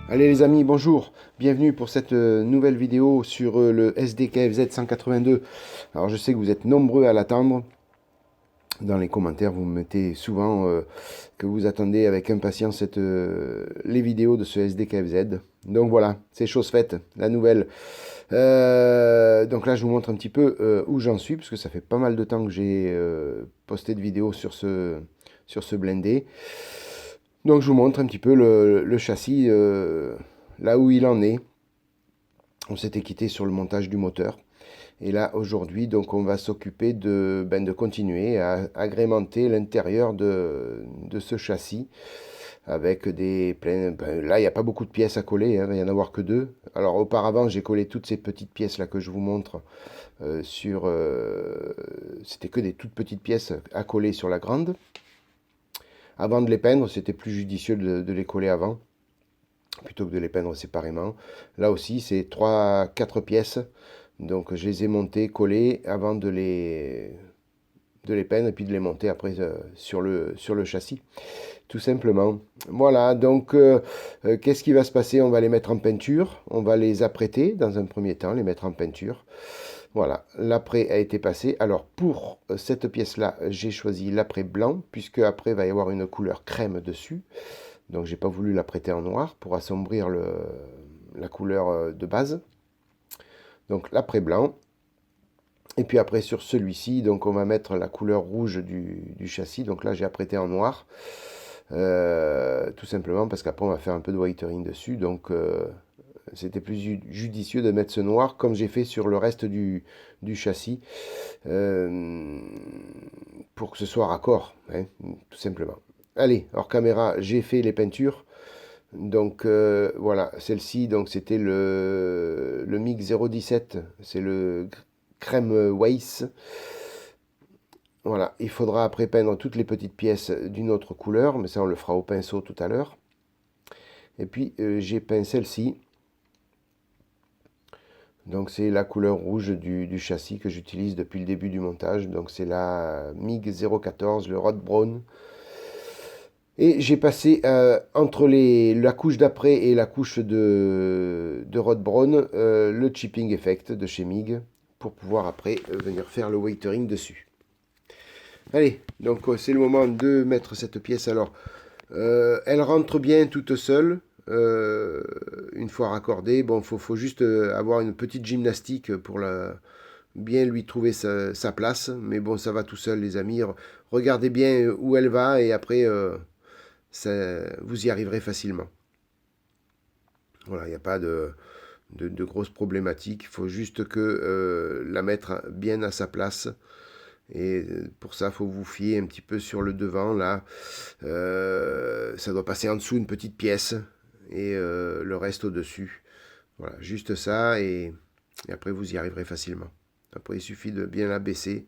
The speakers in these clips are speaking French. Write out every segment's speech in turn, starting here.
Allez les amis, bonjour, bienvenue pour cette nouvelle vidéo sur le SDKFZ 182. Alors je sais que vous êtes nombreux à l'attendre. Dans les commentaires, vous me mettez souvent que vous attendez avec impatience les vidéos de ce SDKFZ. Donc voilà, c'est chose faite, la nouvelle. Donc là, je vous montre un petit peu où j'en suis, parce que ça fait pas mal de temps que j'ai posté de vidéos sur ce blindé. Donc je vous montre un petit peu le châssis, là où il en est. On s'était quitté sur le montage du moteur. Et là, aujourd'hui, donc, on va s'occuper de continuer à agrémenter l'intérieur de ce châssis avec des pleins. Là, il n'y a pas beaucoup de pièces à coller, hein, il va y en avoir que deux. Alors, auparavant, j'ai collé toutes ces petites pièces là que je vous montre sur. C'était que des toutes petites pièces à coller sur la grande. Avant de les peindre, c'était plus judicieux de les coller avant plutôt que de les peindre séparément. Là aussi, c'est 3-4 pièces. Donc je les ai montées, collées avant de les peindre et puis de les monter après sur le châssis, tout simplement. Voilà, donc qu'est-ce qui va se passer? On va les mettre en peinture, on va les apprêter dans un premier temps, les mettre en peinture. Voilà, l'après a été passé. Alors pour cette pièce-là, j'ai choisi l'après blanc, puisque après il va y avoir une couleur crème dessus. Donc j'ai pas voulu l'apprêter en noir pour assombrir la couleur de base. Donc l'après blanc. Et puis après sur celui-ci, donc on va mettre la couleur rouge du châssis. Donc là j'ai apprêté en noir. Tout simplement parce qu'après on va faire un peu de whitering dessus. Donc c'était plus judicieux de mettre ce noir comme j'ai fait sur le reste du châssis. euh, pour que ce soit raccord, hein, tout simplement. Allez, hors caméra, j'ai fait les peintures. Donc voilà, celle-ci, donc c'était le MiG 017, c'est le crème Weiss. Voilà, il faudra après peindre toutes les petites pièces d'une autre couleur, mais ça on le fera au pinceau tout à l'heure. Et puis j'ai peint celle-ci. Donc c'est la couleur rouge du châssis que j'utilise depuis le début du montage. Donc c'est la MiG 014, le Rod Brown. Et j'ai passé entre la couche d'après et la couche de Rod Brown le chipping effect de chez MiG pour pouvoir après venir faire le weathering dessus. Allez, donc c'est le moment de mettre cette pièce. Alors, elle rentre bien toute seule. Une fois raccordée, bon, faut juste avoir une petite gymnastique pour bien lui trouver sa place. Mais bon, ça va tout seul, les amis. Regardez bien où elle va et après, vous y arriverez facilement. Voilà, il n'y a pas de grosses problématiques. Il faut juste que la mettre bien à sa place. Et pour ça, il faut vous fier un petit peu sur le devant. Là, ça doit passer en dessous une petite pièce et le reste au-dessus. Voilà, juste ça et après vous y arriverez facilement. Après, il suffit de bien la baisser.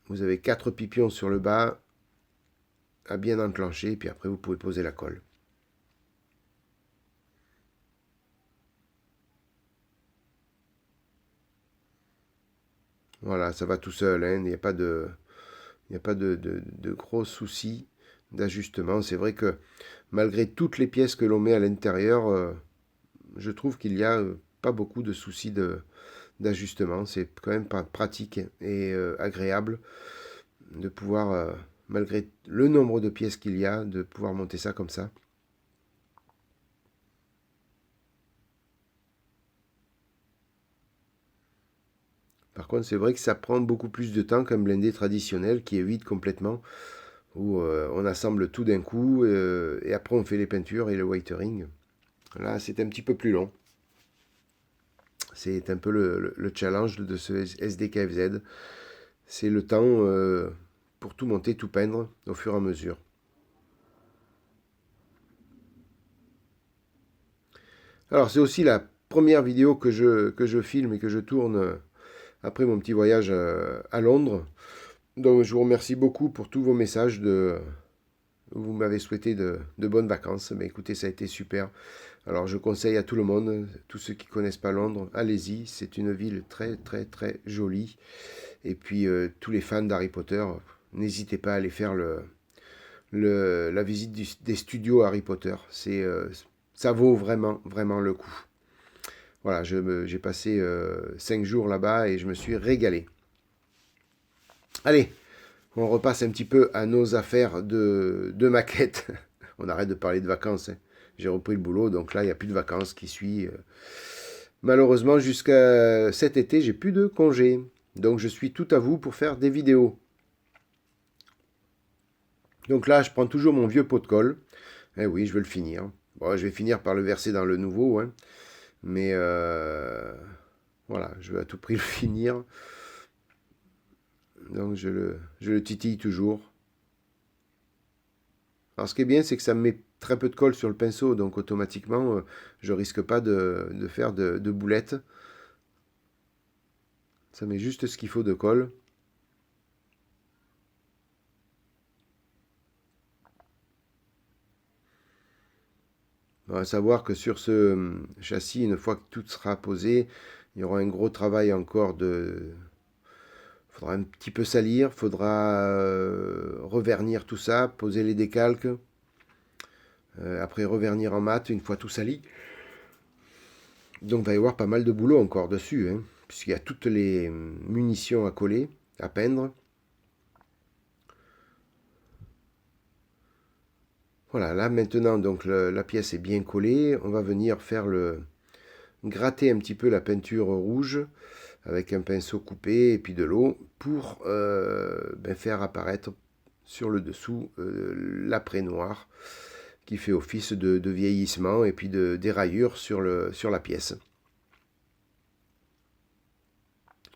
Vous avez 4 pipions sur le bas à bien enclencher, et puis après vous pouvez poser la colle. Voilà, ça va tout seul, hein, il n'y a pas de gros soucis d'ajustement. C'est vrai que malgré toutes les pièces que l'on met à l'intérieur, je trouve qu'il n'y a pas beaucoup de soucis d'ajustement. C'est quand même pas pratique et agréable de pouvoir, malgré le nombre de pièces qu'il y a, de pouvoir monter ça comme ça. Par contre, c'est vrai que ça prend beaucoup plus de temps qu'un blindé traditionnel qui est vide complètement, où on assemble tout d'un coup et après on fait les peintures et le whitering. Là, c'est un petit peu plus long. C'est un peu le challenge de ce SDKFZ. C'est le temps pour tout monter, tout peindre au fur et à mesure. Alors, c'est aussi la première vidéo que je filme et que je tourne après mon petit voyage à Londres. Donc, je vous remercie beaucoup pour tous vos messages vous m'avez souhaité de bonnes vacances. Mais écoutez, ça a été super. Alors, je conseille à tout le monde, tous ceux qui ne connaissent pas Londres, allez-y. C'est une ville très, très, très jolie. Et puis, tous les fans d'Harry Potter, n'hésitez pas à aller faire la visite des studios Harry Potter. Ça vaut vraiment, vraiment le coup. Voilà, j'ai passé 5 jours là-bas et je me suis régalé. Allez, on repasse un petit peu à nos affaires de maquette. On arrête de parler de vacances, hein. J'ai repris le boulot, donc là, il n'y a plus de vacances qui suit. Malheureusement, jusqu'à cet été, j'ai plus de congés. Donc, je suis tout à vous pour faire des vidéos. Donc là, je prends toujours mon vieux pot de colle. Eh oui, je vais le finir. Bon, je vais finir par le verser dans le nouveau, hein. Mais voilà, je veux à tout prix le finir. Donc, je le titille toujours. Alors, ce qui est bien, c'est que ça me met très peu de colle sur le pinceau. Donc, automatiquement, je risque pas de faire de boulettes. Ça met juste ce qu'il faut de colle. On va savoir que sur ce châssis, une fois que tout sera posé, il y aura un gros travail encore de... Il faudra un petit peu salir, il faudra revernir tout ça, poser les décalques, après revernir en mat une fois tout sali. Donc il va y avoir pas mal de boulot encore dessus, hein, puisqu'il y a toutes les munitions à coller, à peindre. Voilà, là maintenant, donc la pièce est bien collée. On va venir faire gratter un petit peu la peinture rouge avec un pinceau coupé et puis de l'eau pour faire apparaître sur le dessous l'après noir qui fait office de vieillissement et puis des rayures sur la pièce.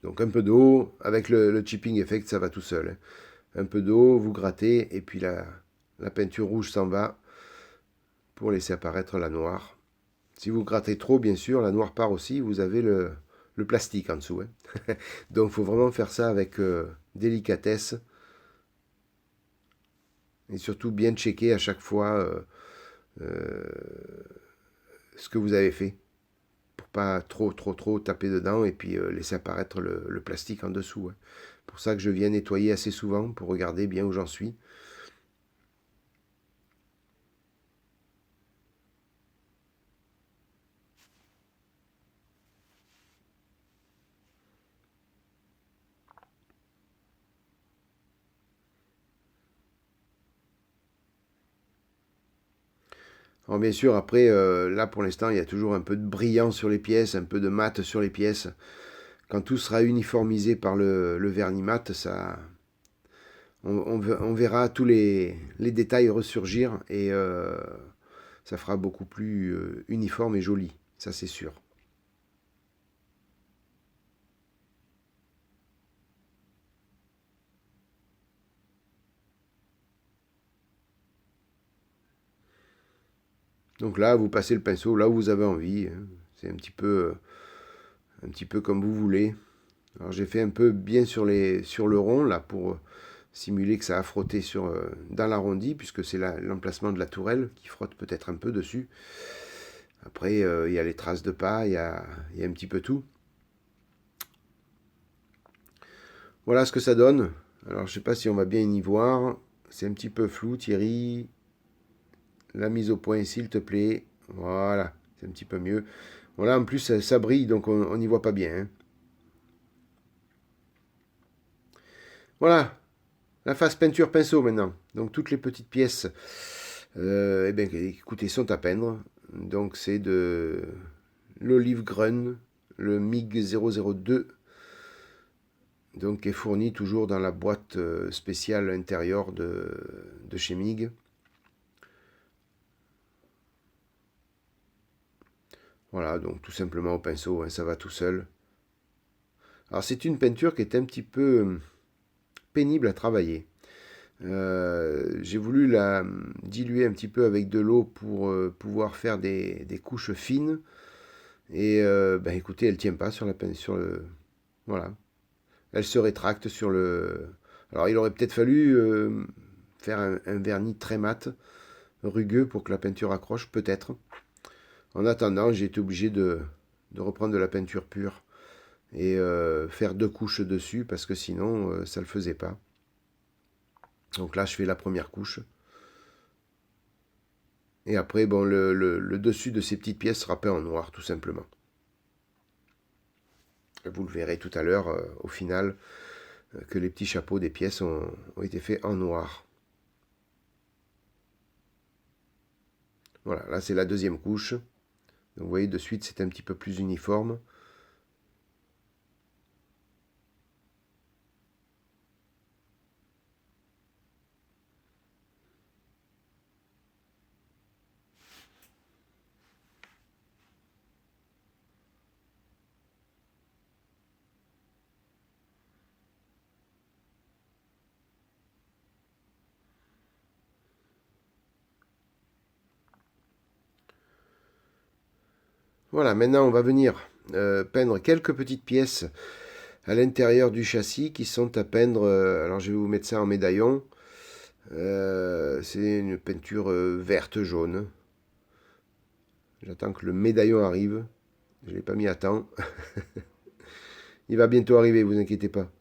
Donc un peu d'eau, avec le chipping effect, ça va tout seul, hein. Un peu d'eau, vous grattez, et puis la peinture rouge s'en va pour laisser apparaître la noire. Si vous grattez trop, bien sûr, la noire part aussi, vous avez le plastique en dessous, hein. Donc il faut vraiment faire ça avec délicatesse, et surtout bien checker à chaque fois euh, ce que vous avez fait, pour pas trop taper dedans et puis laisser apparaître le plastique en dessous, hein. Pour ça que je viens nettoyer assez souvent pour regarder bien où j'en suis. Alors bien sûr, après, là pour l'instant, il y a toujours un peu de brillant sur les pièces, un peu de mat sur les pièces. Quand tout sera uniformisé par le vernis mat, ça, on verra tous les détails ressurgir et ça fera beaucoup plus uniforme et joli, ça c'est sûr. Donc là, vous passez le pinceau là où vous avez envie, hein. C'est un petit peu comme vous voulez. Alors j'ai fait un peu bien sur le rond là pour simuler que ça a frotté dans l'arrondi, puisque c'est l'emplacement de la tourelle qui frotte peut-être un peu dessus. Après, il y a les traces de pas, il y a un petit peu tout. Voilà ce que ça donne. Alors je sais pas si on va bien y voir. C'est un petit peu flou, Thierry. La mise au point, s'il te plaît. Voilà, c'est un petit peu mieux. Voilà, en plus ça brille, donc on n'y voit pas bien, hein. Voilà, la phase peinture pinceau maintenant. Donc toutes les petites pièces, eh bien, écoutez, sont à peindre. Donc c'est de l'Olive Grun, le MiG 002, donc qui est fourni toujours dans la boîte spéciale intérieure de chez MiG. Voilà, donc tout simplement au pinceau, hein, ça va tout seul. Alors c'est une peinture qui est un petit peu pénible à travailler. J'ai voulu la diluer un petit peu avec de l'eau pour pouvoir faire des couches fines. Et écoutez, elle tient pas sur la sur le... Voilà. Elle se rétracte sur le... Alors il aurait peut-être fallu faire un vernis très mat, rugueux, pour que la peinture accroche, peut-être. En attendant, j'ai été obligé de reprendre de la peinture pure et faire deux couches dessus, parce que sinon, ça ne le faisait pas. Donc là, je fais la première couche. Et après, bon, le dessus de ces petites pièces sera peint en noir, tout simplement. Vous le verrez tout à l'heure, au final, que les petits chapeaux des pièces ont été faits en noir. Voilà, là c'est la deuxième couche. Donc vous voyez, de suite, c'est un petit peu plus uniforme. Voilà, maintenant on va venir peindre quelques petites pièces à l'intérieur du châssis qui sont à peindre. Alors je vais vous mettre ça en médaillon. C'est une peinture verte-jaune. J'attends que le médaillon arrive. Je ne l'ai pas mis à temps. Il va bientôt arriver, vous inquiétez pas.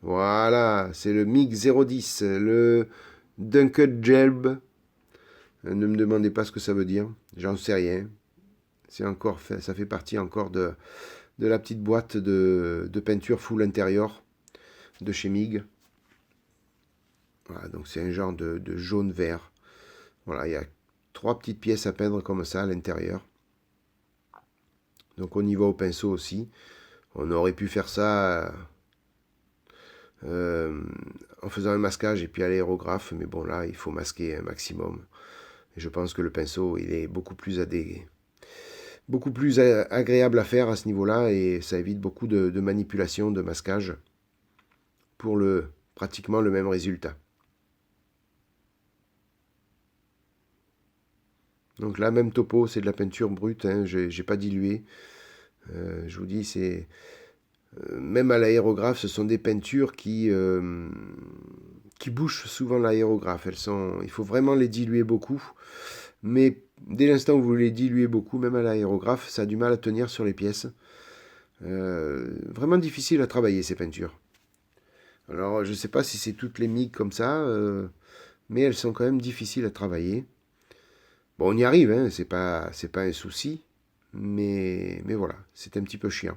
Voilà, c'est le MiG 010, le Dunked Gelb. Ne me demandez pas ce que ça veut dire, j'en sais rien. C'est encore fait, ça fait partie encore de la petite boîte de peinture full intérieur de chez MiG. Voilà, donc c'est un genre de jaune-vert. Voilà, il y a 3 petites pièces à peindre comme ça à l'intérieur. Donc on y va au pinceau aussi. On aurait pu faire ça en faisant un masquage et puis à l'aérographe, mais bon là il faut masquer un maximum. Et je pense que le pinceau il est beaucoup plus agréable à faire à ce niveau-là et ça évite beaucoup de manipulation, de masquage pour pratiquement le même résultat. Donc là, même topo, c'est de la peinture brute, hein, j'ai pas dilué. Je vous dis, c'est même à l'aérographe, ce sont des peintures qui bouchent souvent l'aérographe. Il faut vraiment les diluer beaucoup, mais dès l'instant où vous les diluez beaucoup, même à l'aérographe, ça a du mal à tenir sur les pièces. Vraiment difficile à travailler ces peintures. Alors, je ne sais pas si c'est toutes les MIG comme ça, mais elles sont quand même difficiles à travailler. Bon, on y arrive, hein, c'est pas un souci, mais voilà, c'est un petit peu chiant.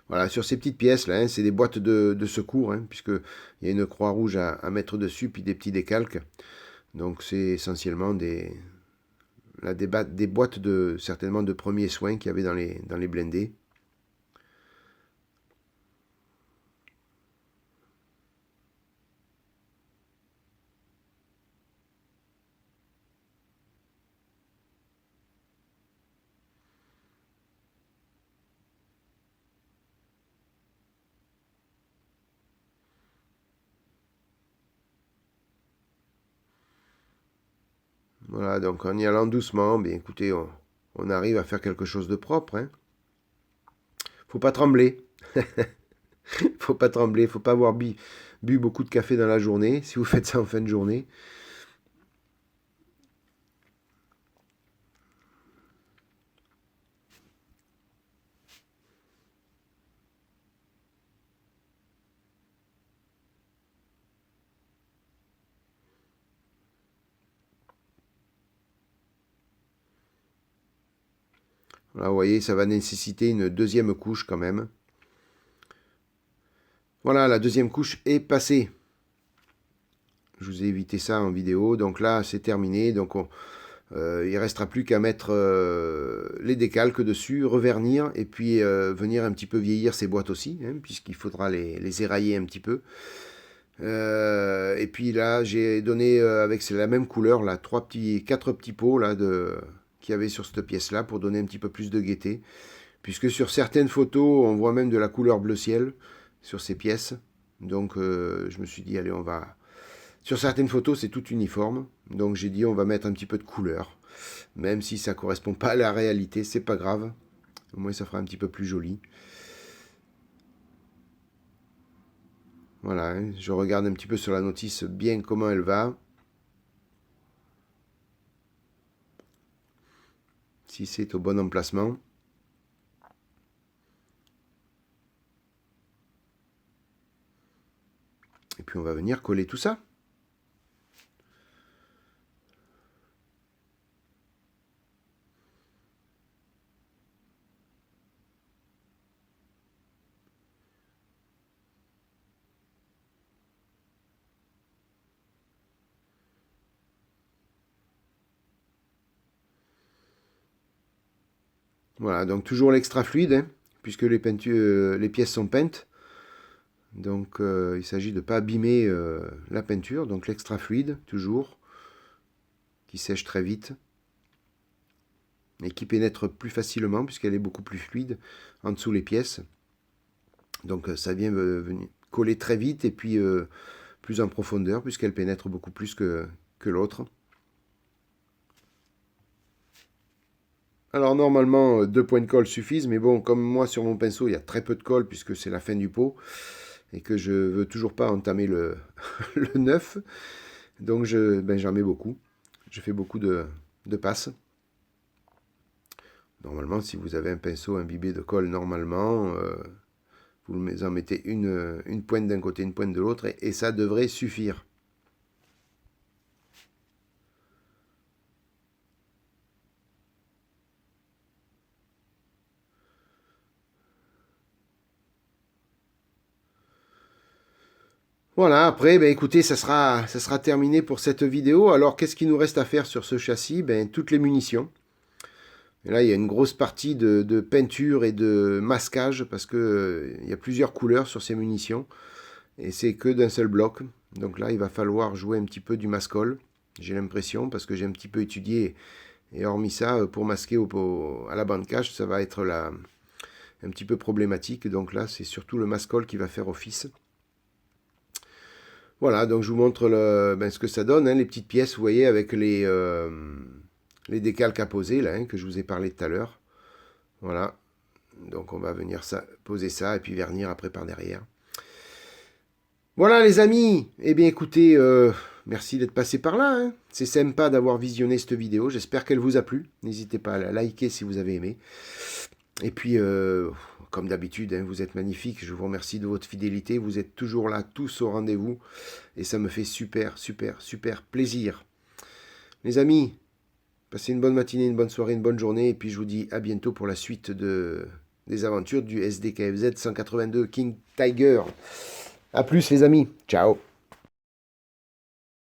Voilà, sur ces petites pièces là, hein, c'est des boîtes de secours, hein, puisqu'il y a une croix rouge à mettre dessus, puis des petits décalques. Donc c'est essentiellement des boîtes certainement de premiers soins qu'il y avait dans les blindés. Voilà, donc en y allant doucement, bien écoutez, on arrive à faire quelque chose de propre. Hein. Faut pas trembler. Faut pas trembler, faut pas avoir bu beaucoup de café dans la journée, si vous faites ça en fin de journée. Là, vous voyez, ça va nécessiter une deuxième couche quand même. Voilà, la deuxième couche est passée. Je vous ai évité ça en vidéo, donc là c'est terminé. Donc il ne restera plus qu'à mettre les décalques dessus, revernir et puis venir un petit peu vieillir ces boîtes aussi, hein, puisqu'il faudra les érailler un petit peu. Et puis là j'ai donné avec la même couleur là 4 petits pots là qu'il y avait sur cette pièce là pour donner un petit peu plus de gaieté. Puisque sur certaines photos on voit même de la couleur bleu ciel sur ces pièces. Donc je me suis dit allez on va sur certaines photos, c'est tout uniforme, donc j'ai dit on va mettre un petit peu de couleur, même si ça correspond pas à la réalité, c'est pas grave. Au moins ça fera un petit peu plus joli. Voilà, hein, je regarde un petit peu sur la notice bien comment elle va. si c'est au bon emplacement. Et puis on va venir coller tout ça. Voilà, donc toujours l'extra fluide, hein, puisque les pièces sont peintes. Donc il s'agit de ne pas abîmer la peinture. Donc l'extra fluide, toujours, qui sèche très vite. Et qui pénètre plus facilement, puisqu'elle est beaucoup plus fluide en dessous les pièces. Donc ça vient venir coller très vite et puis plus en profondeur, puisqu'elle pénètre beaucoup plus que l'autre. Alors normalement, 2 points de colle suffisent, mais bon, comme moi sur mon pinceau, il y a très peu de colle, puisque c'est la fin du pot, et que je veux toujours pas entamer le, le neuf, donc j'en mets beaucoup. Je fais beaucoup de passes. Normalement, si vous avez un pinceau imbibé de colle, normalement, vous en mettez une pointe d'un côté, une pointe de l'autre, et ça devrait suffire. Voilà, après, ben, écoutez, ça sera terminé pour cette vidéo. Alors, qu'est-ce qu'il nous reste à faire sur ce châssis? Ben, toutes les munitions. Et là, il y a une grosse partie de peinture et de masquage, parce que il y a plusieurs couleurs sur ces munitions, et c'est que d'un seul bloc. Donc là, il va falloir jouer un petit peu du mascol, j'ai l'impression, parce que j'ai un petit peu étudié, et hormis ça, pour masquer à la bande cache, ça va être un petit peu problématique. Donc là, c'est surtout le mascol qui va faire office. Voilà, donc je vous montre ce que ça donne, hein, les petites pièces, vous voyez, avec les décalques à poser, là, hein, que je vous ai parlé tout à l'heure. Voilà, donc on va venir poser ça et puis vernir après par derrière. Voilà les amis, eh bien écoutez, merci d'être passé par là, hein. C'est sympa d'avoir visionné cette vidéo, j'espère qu'elle vous a plu. N'hésitez pas à la liker si vous avez aimé. Et puis, comme d'habitude, hein, vous êtes magnifiques, je vous remercie de votre fidélité, vous êtes toujours là, tous au rendez-vous, et ça me fait super, super, super plaisir. Les amis, passez une bonne matinée, une bonne soirée, une bonne journée, et puis je vous dis à bientôt pour la suite des aventures du SDKFZ 182 King Tiger. A plus les amis, ciao.